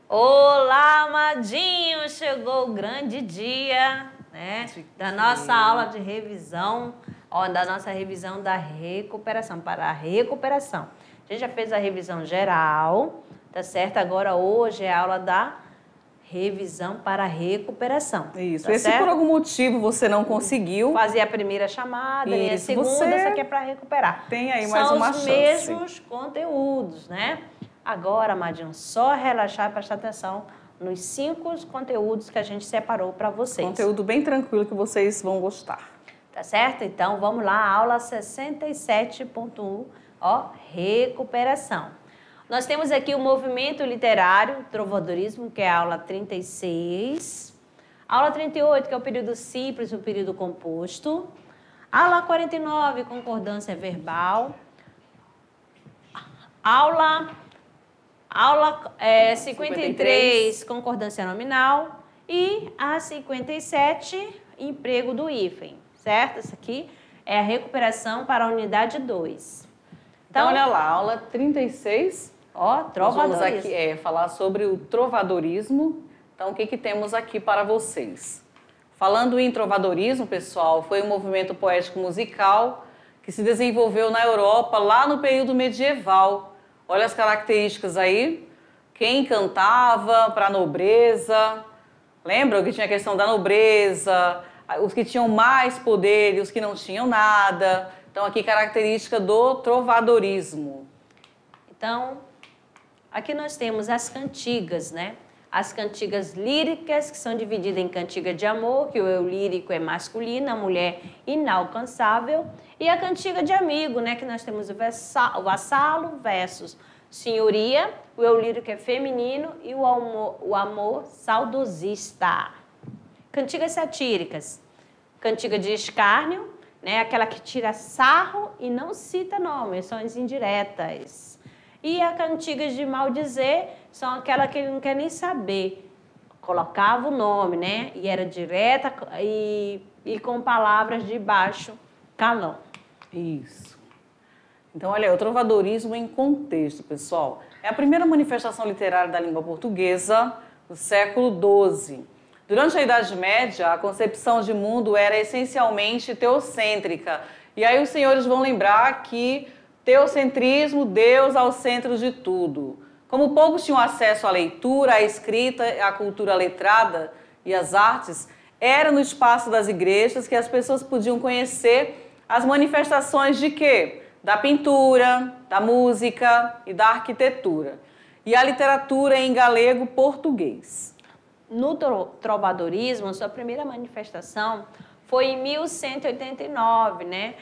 Olá, amadinho! Chegou o grande dia, né, da nossa aula de revisão, da nossa revisão da recuperação, para a recuperação. A gente já fez a revisão geral, tá certo? Agora hoje é a aula da revisão para a recuperação. Isso, tá e se certo? por algum motivo você não conseguiu fazer a primeira chamada e a segunda, você essa aqui é para recuperar. tem aí mais uma chance. São os mesmos conteúdos, né? Agora, amadinho, só relaxar e prestar atenção nos 5 conteúdos que a gente separou para vocês. Conteúdo bem tranquilo que vocês vão gostar. Tá certo? Então, vamos lá, aula 67.1, recuperação. Nós temos aqui o movimento literário, trovadorismo, que é a aula 36. Aula 38, que é o período simples e o período composto. Aula 49, concordância verbal. Aula 53, concordância nominal. E a 57, emprego do hífen, certo? Essa aqui é a recuperação para a unidade 2. Então, olha lá, aula 36. Trovadorismo. Nós vamos aqui falar sobre o trovadorismo. Então, o que temos aqui para vocês? Falando em trovadorismo, pessoal, foi um movimento poético musical que se desenvolveu na Europa lá no período medieval. Olha as características aí. Quem cantava para a nobreza. Lembram que tinha a questão da nobreza, os que tinham mais poder e os que não tinham nada. Então, aqui característica do trovadorismo. Então, aqui nós temos as cantigas, né? As cantigas líricas, que são divididas em cantiga de amor, que o eu lírico é masculino, a mulher inalcançável, e a cantiga de amigo, né? Que nós temos o vassalo versus senhoria, o eu lírico é feminino e o amor saudosista. Cantigas satíricas, cantiga de escárnio, né? Aquela que tira sarro e não cita nomes, são as indiretas. E as cantigas de maldizer são aquela que ele não quer nem saber. Colocava o nome, né? E era direta e com palavras de baixo calão. Isso. Então, olha, o trovadorismo em contexto, pessoal. É a primeira manifestação literária da língua portuguesa do século XII. Durante a Idade Média, a concepção de mundo era essencialmente teocêntrica. E aí os senhores vão lembrar que teocentrismo, Deus ao centro de tudo. Como poucos tinham acesso à leitura, à escrita, à cultura letrada e às artes, era no espaço das igrejas que as pessoas podiam conhecer as manifestações de quê? Da pintura, da música e da arquitetura. E a literatura em galego-português. No trovadorismo, sua primeira manifestação foi em 1189, né?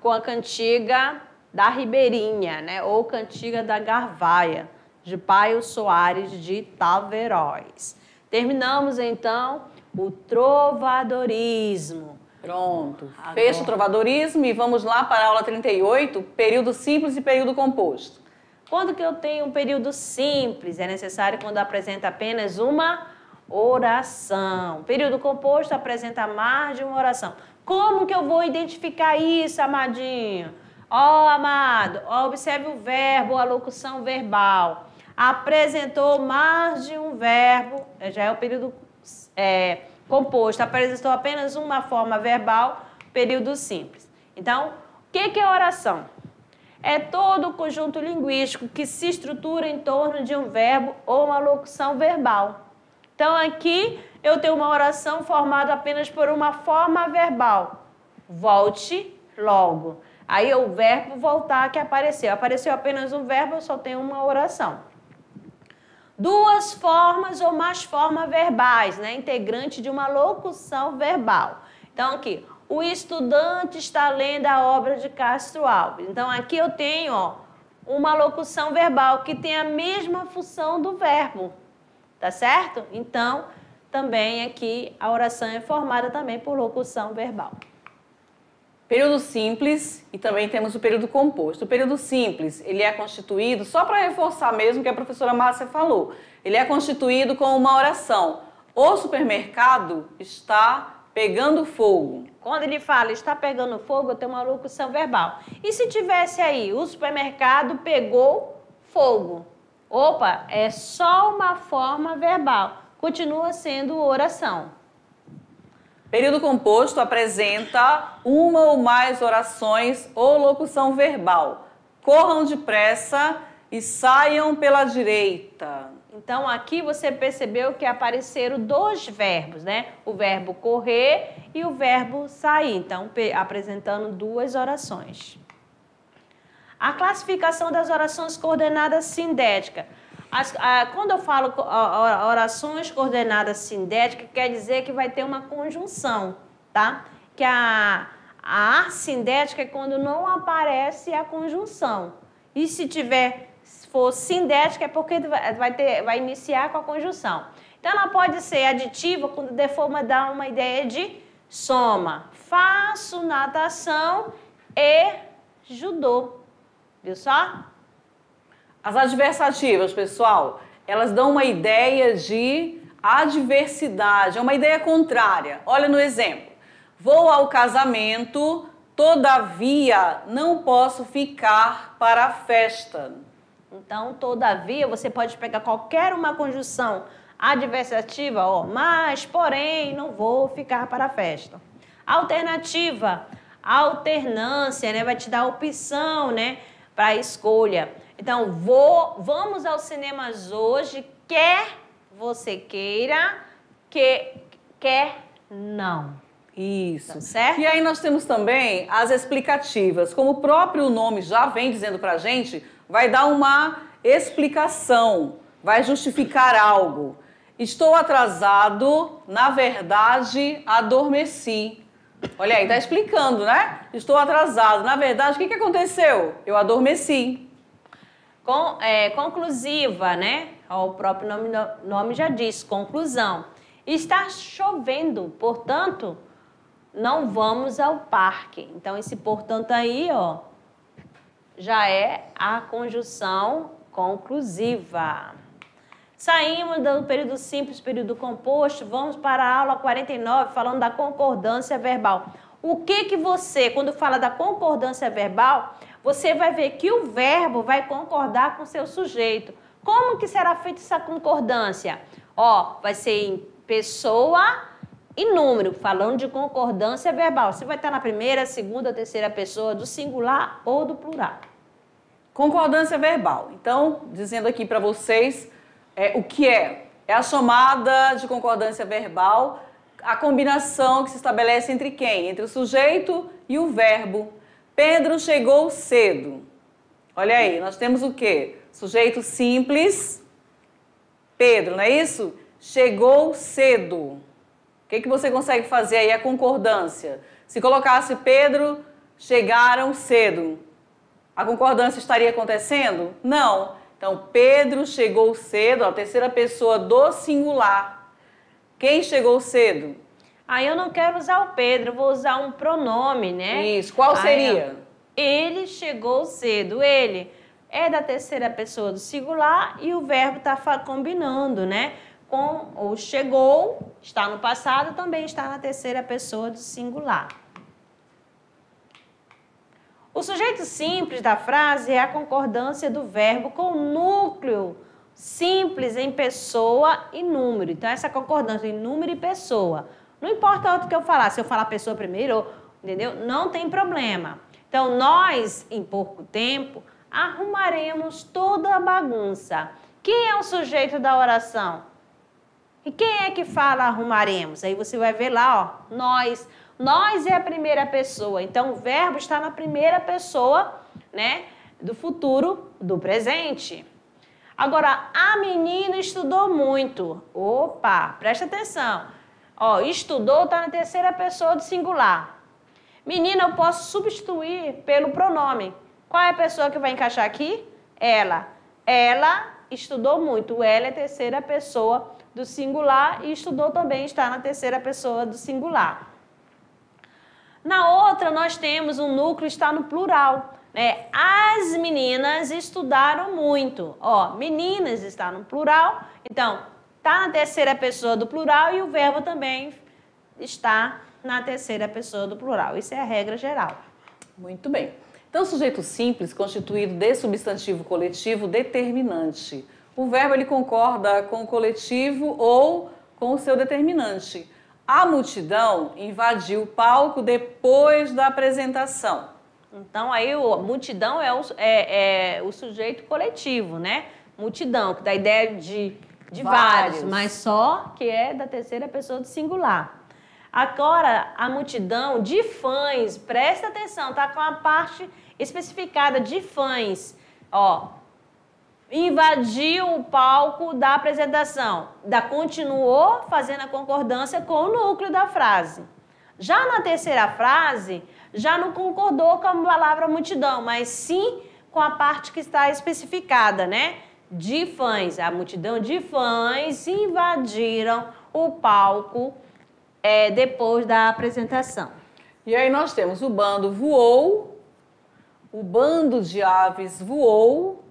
Com a cantiga da Ribeirinha, né? Ou cantiga da Garvaia, de Paio Soares de Taveróis. Terminamos, então, o trovadorismo. Pronto. Fecha o trovadorismo e vamos lá para a aula 38, período simples e período composto. Quando que eu tenho um período simples? É necessário quando apresenta apenas uma oração. Período composto apresenta mais de uma oração. Como que eu vou identificar isso, amadinho? Amado, observe o verbo, a locução verbal. Apresentou mais de um verbo, já é o período composto. Apresentou apenas uma forma verbal, período simples. Então, o que é oração? É todo o conjunto linguístico que se estrutura em torno de um verbo ou uma locução verbal. Então, aqui eu tenho uma oração formada apenas por uma forma verbal. Volte logo. Aí o verbo voltar que apareceu. Apareceu apenas um verbo, eu só tenho uma oração. Duas formas ou mais formas verbais, né? Integrante de uma locução verbal. Então, aqui, o estudante está lendo a obra de Castro Alves. Então, aqui eu tenho uma locução verbal que tem a mesma função do verbo. Tá certo? Então, também aqui a oração é formada também por locução verbal. Período simples e também temos o período composto. O período simples, ele é constituído, só para reforçar mesmo o que a professora Márcia falou, ele é constituído com uma oração. O supermercado está pegando fogo. Quando ele fala está pegando fogo, eu tenho uma locução verbal. E se tivesse aí, o supermercado pegou fogo? Opa, é só uma forma verbal. Continua sendo oração. Período composto apresenta uma ou mais orações ou locução verbal. Corram depressa e saiam pela direita. Então, aqui você percebeu que apareceram dois verbos, né? O verbo correr e o verbo sair. Então, apresentando duas orações. A classificação das orações coordenadas sindéticas. Quando eu falo orações coordenadas sindéticas, quer dizer que vai ter uma conjunção, tá? Que a assindética é quando não aparece a conjunção. E se for sindética é porque vai iniciar com a conjunção. Então, ela pode ser aditiva quando de forma dá uma ideia de soma. Faço natação e judô. Viu só? As adversativas, pessoal, elas dão uma ideia de adversidade, é uma ideia contrária. Olha no exemplo. Vou ao casamento, todavia não posso ficar para a festa. Então, todavia, você pode pegar qualquer uma conjunção adversativa, ó, mas, porém, não vou ficar para a festa. Alternativa, alternância, né? Vai te dar opção, né? Para a escolha. Então, vamos aos cinemas hoje, quer você queira, quer não. Isso. Tá certo? E aí nós temos também as explicativas. Como o próprio nome já vem dizendo pra gente, vai dar uma explicação, vai justificar algo. Estou atrasado, na verdade, adormeci. Olha aí, tá explicando, né? Estou atrasado. Na verdade, o que aconteceu? Eu adormeci. Conclusiva, né? O próprio nome já diz, conclusão. Está chovendo, portanto, não vamos ao parque. Então, esse portanto aí, ó, já é a conjunção conclusiva. Saímos do período simples, período composto, vamos para a aula 49, falando da concordância verbal. O que você, quando fala da concordância verbal, você vai ver que o verbo vai concordar com o seu sujeito. Como que será feita essa concordância? Ó, vai ser em pessoa e número, falando de concordância verbal. Você vai estar na primeira, segunda, terceira pessoa, do singular ou do plural. Concordância verbal. Então, dizendo aqui para vocês o que é. É a chamada de concordância verbal, a combinação que se estabelece entre quem? Entre o sujeito e o verbo. Pedro chegou cedo. Olha aí, nós temos o quê? Sujeito simples, Pedro, não é isso? Chegou cedo. O que você consegue fazer aí, a concordância? Se colocasse Pedro, chegaram cedo, a concordância estaria acontecendo? Não. Então, Pedro chegou cedo, a terceira pessoa do singular. Quem chegou cedo? Aí eu não quero usar o Pedro, vou usar um pronome, né? Isso, qual seria? Ele chegou cedo. Ele é da terceira pessoa do singular e o verbo está combinando, né? Com o chegou, está no passado, também está na terceira pessoa do singular. O sujeito simples da frase é a concordância do verbo com o núcleo simples em pessoa e número. Então, essa concordância em número e pessoa. Não importa o que eu falar, se eu falar pessoa primeiro, entendeu? Não tem problema. Então, nós, em pouco tempo, arrumaremos toda a bagunça. Quem é o sujeito da oração? E quem é que fala arrumaremos? Aí você vai ver lá, ó, nós. Nós é a primeira pessoa. Então, o verbo está na primeira pessoa, né, do futuro, do presente. Agora, a menina estudou muito. Opa, presta atenção. Ó, estudou está na terceira pessoa do singular. Menina, eu posso substituir pelo pronome. Qual é a pessoa que vai encaixar aqui? Ela. Ela estudou muito. Ela é a terceira pessoa do singular e estudou também está na terceira pessoa do singular. Na outra, nós temos um núcleo, está no plural, né? As meninas estudaram muito. Ó, meninas está no plural, então, está na terceira pessoa do plural e o verbo também estar na terceira pessoa do plural. Isso é a regra geral. Muito bem. Então, sujeito simples, constituído de substantivo coletivo determinante. O verbo ele concorda com o coletivo ou com o seu determinante. A multidão invadiu o palco depois da apresentação. Então, aí, a multidão é o sujeito coletivo, né? Multidão, que dá a ideia de vários, mas só que é da terceira pessoa do singular. Agora, a multidão de fãs, presta atenção, tá com a parte especificada de fãs, ó, invadiu o palco da apresentação, continuou fazendo a concordância com o núcleo da frase. Já na terceira frase, já não concordou com a palavra multidão, mas sim com a parte que está especificada, né? De fãs. A multidão de fãs invadiram o palco depois da apresentação. E aí nós temos o bando voou, o bando de aves voou,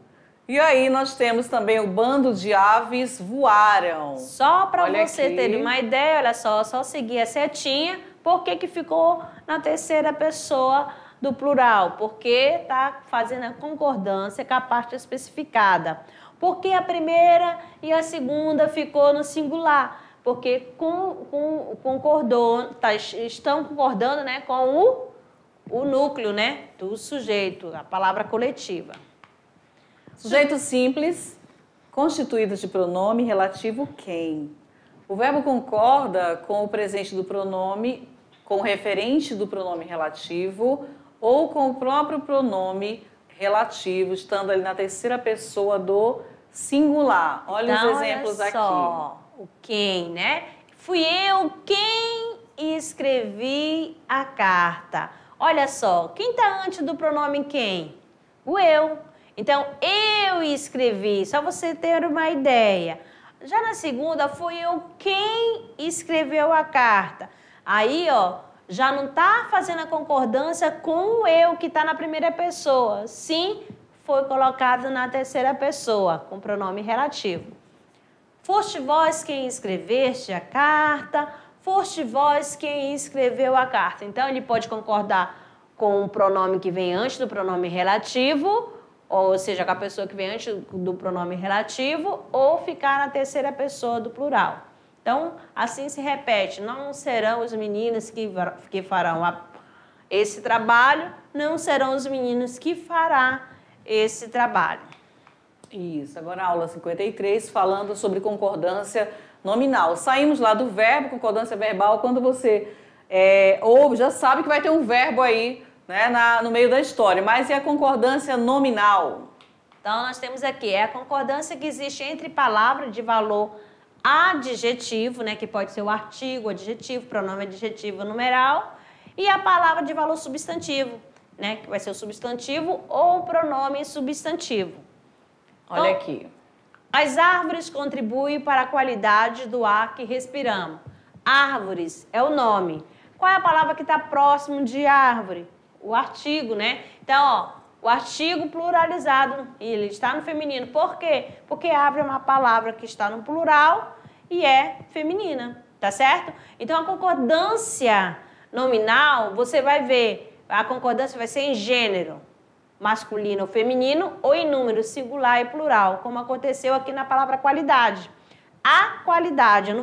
e aí nós temos também o bando de aves voaram. Só para você ter uma ideia, olha só seguir a setinha, por que ficou na terceira pessoa do plural? Porque está fazendo a concordância com a parte especificada. Porque a primeira e a segunda ficou no singular? Porque estão concordando, né, com o núcleo, né, do sujeito, a palavra coletiva. Sujeito simples, constituído de pronome relativo quem. O verbo concorda com o presente do pronome, com o referente do pronome relativo ou com o próprio pronome relativo, estando ali na terceira pessoa do singular. Olha então, os exemplos olha só, aqui. O quem, né? Fui eu quem escrevi a carta. Olha só, quem está antes do pronome quem? O eu. Então, eu escrevi, só você ter uma ideia. Já na segunda, fui eu quem escreveu a carta. Aí, ó, já não está fazendo a concordância com o eu que está na primeira pessoa. Sim, foi colocado na terceira pessoa, com pronome relativo. Foste vós quem escreveste a carta, foste vós quem escreveu a carta. Então, ele pode concordar com o pronome que vem antes do pronome relativo, ou seja, com a pessoa que vem antes do pronome relativo, ou ficar na terceira pessoa do plural. Então, assim se repete, não serão os meninos que farão esse trabalho, não serão os meninos que fará esse trabalho. Isso, agora a aula 53, falando sobre concordância nominal. Saímos lá do verbo, concordância verbal, quando você ouve, já sabe que vai ter um verbo aí, né, no meio da história, mas e a concordância nominal? Então, nós temos aqui, a concordância que existe entre palavra de valor adjetivo, né, que pode ser o artigo, adjetivo, pronome adjetivo numeral, e a palavra de valor substantivo, né, que vai ser o substantivo ou o pronome substantivo. Então, olha aqui. As árvores contribuem para a qualidade do ar que respiramos. Árvores é o nome. Qual é a palavra que está próximo de árvore? O artigo, né? Então, ó, o artigo pluralizado, ele está no feminino. Por quê? Porque árvore é uma palavra que está no plural e é feminina, tá certo? Então, a concordância nominal, você vai ver, a concordância vai ser em gênero, masculino ou feminino, ou em número singular e plural, como aconteceu aqui na palavra qualidade. A qualidade, eu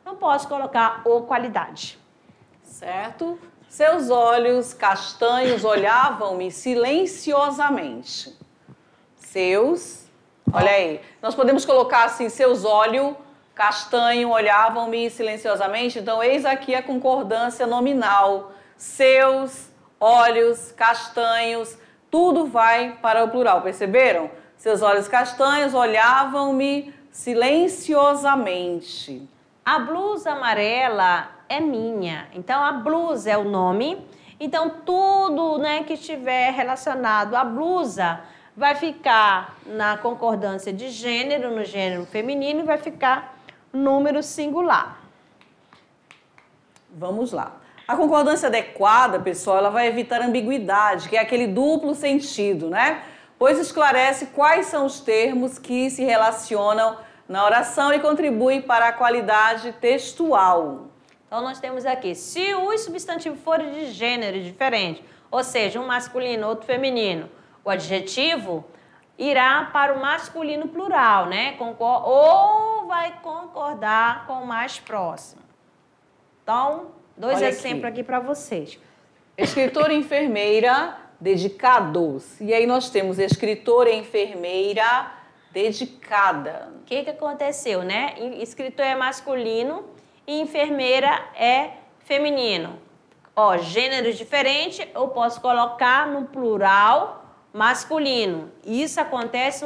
não posso colocar o qualidade. Certo? Seus olhos castanhos olhavam-me silenciosamente. Olha aí. Nós podemos colocar assim, seus olhos castanho olhavam-me silenciosamente. Então, eis aqui a concordância nominal. Seus olhos castanhos, tudo vai para o plural, perceberam? Seus olhos castanhos olhavam-me silenciosamente. A blusa amarela é minha. Então, a blusa é o nome. Então, tudo, né, que estiver relacionado à blusa vai ficar na concordância de gênero, no gênero feminino, e vai ficar número singular. Vamos lá. A concordância adequada, pessoal, ela vai evitar ambiguidade, que é aquele duplo sentido, né? Pois esclarece quais são os termos que se relacionam na oração e contribui para a qualidade textual. Então, nós temos aqui, se os substantivos forem de gênero diferente, ou seja, um masculino, outro feminino, o adjetivo irá para o masculino plural, né? Ou vai concordar com o mais próximo. Então, dois exemplos aqui para vocês. Escritora e enfermeira, dedicados. E aí nós temos escritora e enfermeira, dedicada. O que aconteceu, né? Escritor é masculino e enfermeira é feminino. Ó, gênero diferente, eu posso colocar no plural masculino. Isso acontece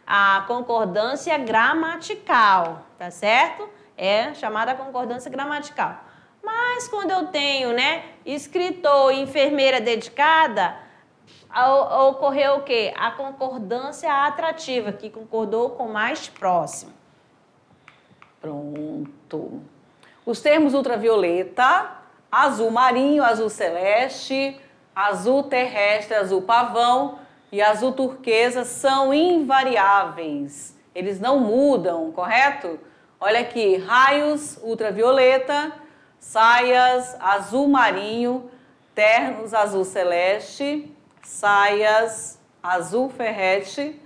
a concordância gramatical, tá certo? É chamada concordância gramatical. Mas quando eu tenho, né, escritor e enfermeira dedicada, ocorreu o quê? A concordância atrativa, que concordou com o mais próximo. Pronto. Os termos ultravioleta, azul marinho, azul celeste, azul terrestre, azul pavão e azul turquesa são invariáveis. Eles não mudam, correto? Olha aqui, raios ultravioleta, saias azul marinho, ternos azul celeste, saias azul ferrete,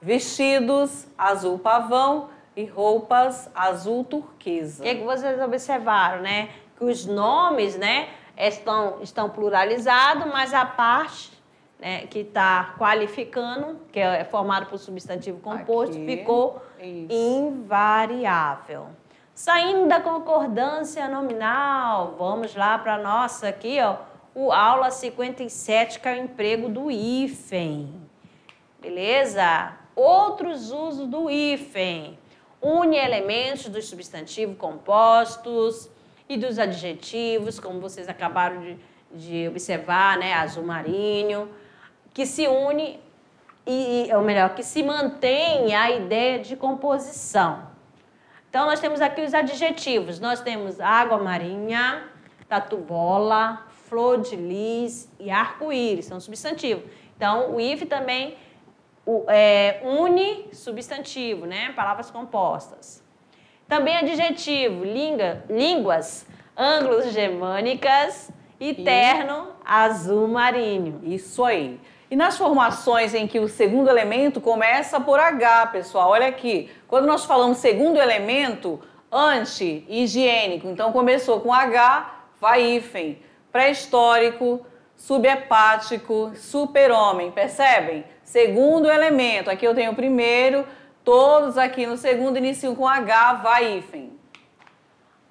vestidos azul pavão e roupas azul turquesa. O que vocês observaram, né? Que os nomes, né, estão pluralizados, mas a parte, né, que está qualificando, que é formado por substantivo composto, aqui, ficou invariável. Saindo da concordância nominal, vamos lá para a nossa aqui, ó, o aula 57, que é o emprego do hífen. Beleza? Outros usos do hífen. Une elementos dos substantivos compostos e dos adjetivos, como vocês acabaram de observar, né? Azul marinho, que se une, ou melhor, que se mantém a ideia de composição. Então, nós temos aqui os adjetivos. Nós temos água marinha, tatu-bola, flor de lis e arco-íris, são substantivos. Então, o hífen também une substantivo, né? Palavras compostas. Também adjetivo, línguas anglo-germânicas e terno azul marinho. Isso aí. E nas formações em que o segundo elemento começa por H, pessoal, olha aqui. Quando nós falamos segundo elemento, anti-higiênico, então começou com H, vai hífen. Pré-histórico, subhepático, super-homem, percebem? Segundo elemento, aqui eu tenho o primeiro, todos aqui no segundo iniciam com H, vai hífen.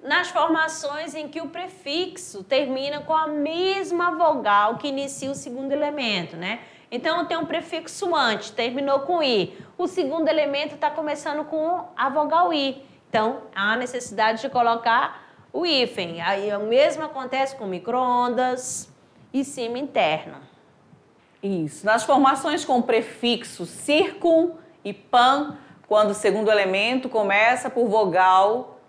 Nas formações em que o prefixo termina com a mesma vogal que inicia o segundo elemento, né? Então, eu tenho um prefixo antes, terminou com I. O segundo elemento está começando com a vogal I. Então, há necessidade de colocar o hífen. Aí, o mesmo acontece com micro-ondas e cima interno. Isso. Nas formações com prefixo circun e pan, quando o segundo elemento começa por vogal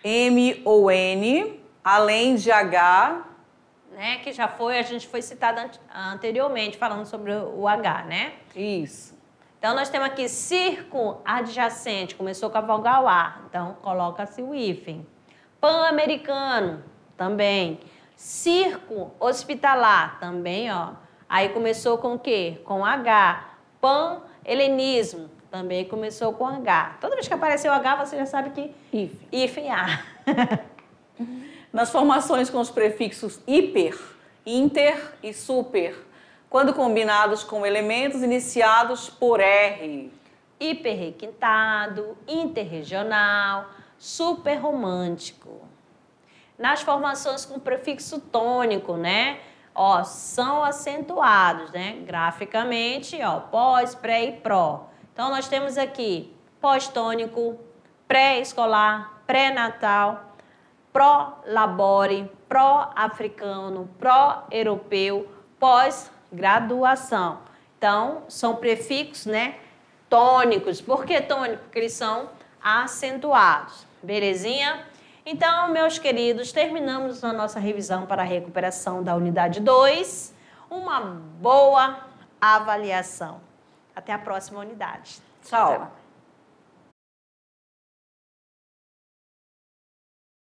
M ou N, além de H, né, que a gente foi citado anteriormente, falando sobre o H, né? Isso. Então, nós temos aqui circunadjacente, começou com a vogal A, então coloca-se o hífen. Pan-americano, também. Circo-hospitalar, também, ó. Aí começou com o quê? Com H. Pan-helenismo, também começou com H. Toda vez que apareceu H, você já sabe que hífen A. Nas formações com os prefixos hiper, inter e super, quando combinados com elementos iniciados por R. Hiperrequintado, interregional, superromântico. Nas formações com prefixo tônico, né? Ó, são acentuados, né? Graficamente, ó, pós, pré e pró. Então, nós temos aqui pós-tônico, pré-escolar, pré-natal, pró-labore, pró-africano, pró-europeu, pós-graduação. Então, são prefixos, né, tônicos. Por que tônico? Porque eles são acentuados. Belezinha? Então, meus queridos, terminamos a nossa revisão para a recuperação da unidade 2. Uma boa avaliação. Até a próxima unidade. Tchau.